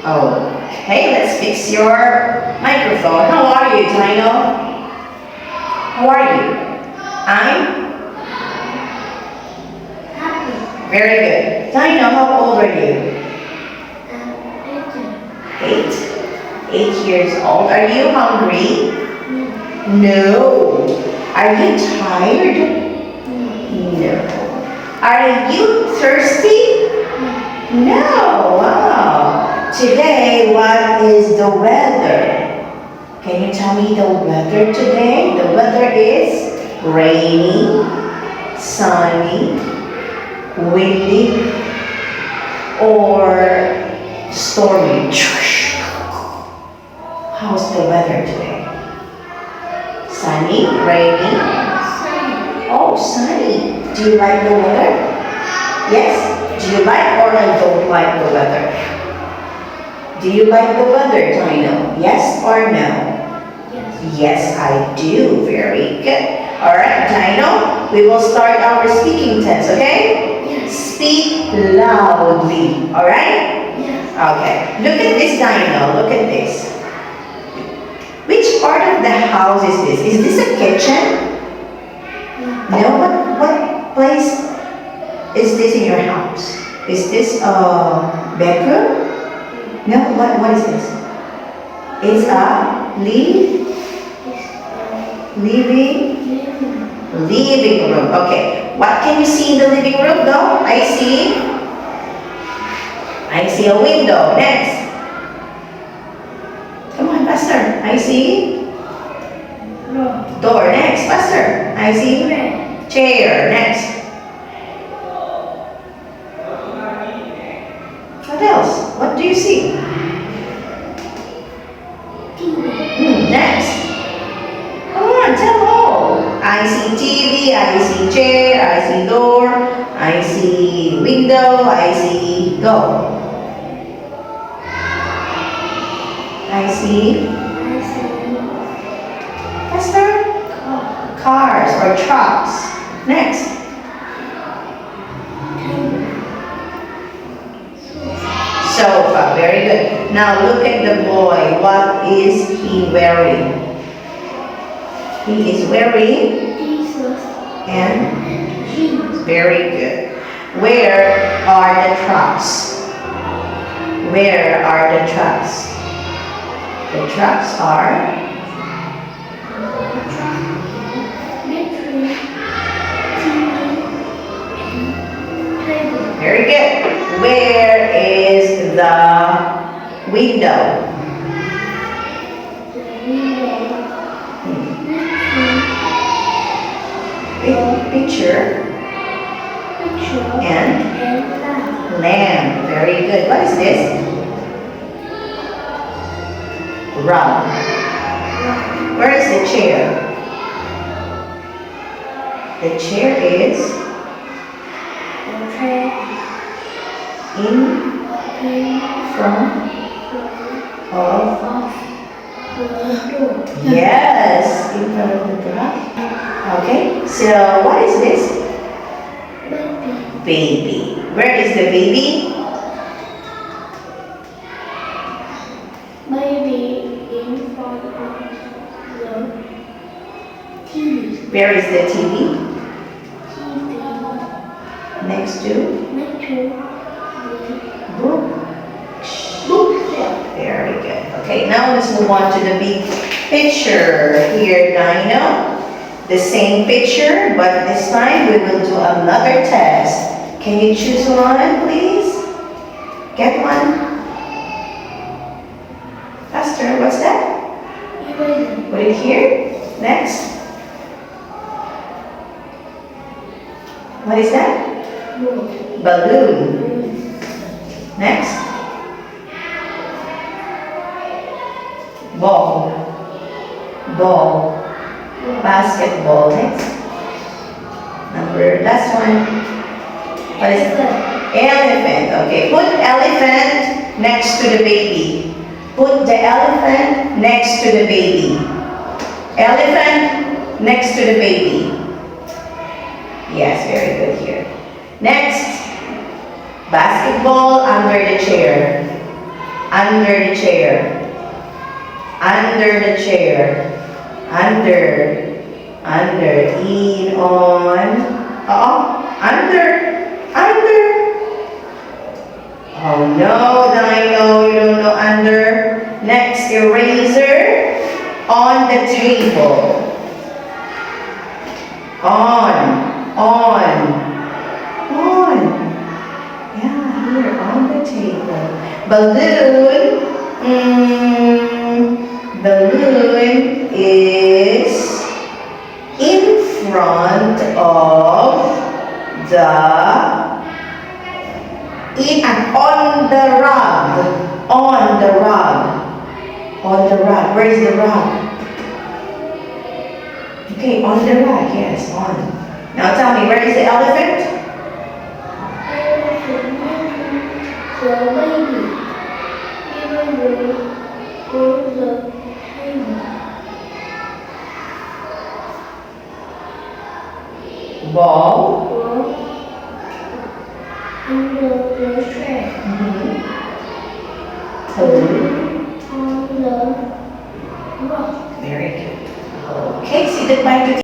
Okay, let's fix your microphone. How are you, Dino? How are you? I'm very good. Dino, how old are you? 8 years old. Are you hungry? No. Are you tired? No. Are you thirsty? No. Wow. Today, what is the weather? Can you tell me the weather today? The weather is rainy, sunny, windy, or stormy. How's the weather today? Sunny, rainy? Oh, sunny. Do you like the weather? Yes? Do you like or I don't like the weather? Do you like the weather, Dino? Yes or no? Yes, I do. Very good. Alright, Dino, we will start our speaking test, okay? Speak loudly, alright? Okay. Look at this, Dino. Look at this. Which part of the house is this? Is this a kitchen? No? What place is this in your house? Is this a bedroom? No? What is this? It's a living room. Okay. What can you see in the living room though? I see a window. Next. Come on, faster. I see door. Next, faster. I see chair. Next. What else? What do you see? Next. Come on, tell all. I see TV. I see chair. I see door. I see window. I see go. I see faster cars or trucks. Next. Sofa. Very good. Now look at the boy. What is he wearing? He is wearing and very good. Where are the trucks? Where are the trucks? The trucks are very good. Where is the window? Picture and lamp. Very good. What is this? Rug. Where is the chair? The chair is in front of yes, in front of the door. Okay, so what is this? Baby. Where is the baby? In front of the TV. Where is the TV? Next to? Book. Very good. Okay, now let's move on to the big picture here, Dino. The same picture, but this time we will do another test. Can you choose one, please? Get one. Faster, what's that? Put it here. Next. What is that? Balloon. Next. Ball. Basketball. Next. Last one. What is it? Elephant. Okay. Put elephant next to the baby. Put the elephant next to the baby. Elephant next to the baby. Yes, very good here. Next. Basketball under the chair. Under the chair. Under the chair. Under. In, on. Under. Oh no, Dino, you don't know under. Next, eraser. On the table. On. Yeah, here on the table. Balloon. Balloon is in front of on the rug. On the rug. Where is the rug? Okay, on the rug. Yes, on. Now tell me, where is the elephant? The baby. Even though the table. Ball. Under the chair. Balloon. On the rug. Very good. Okay, say goodbye to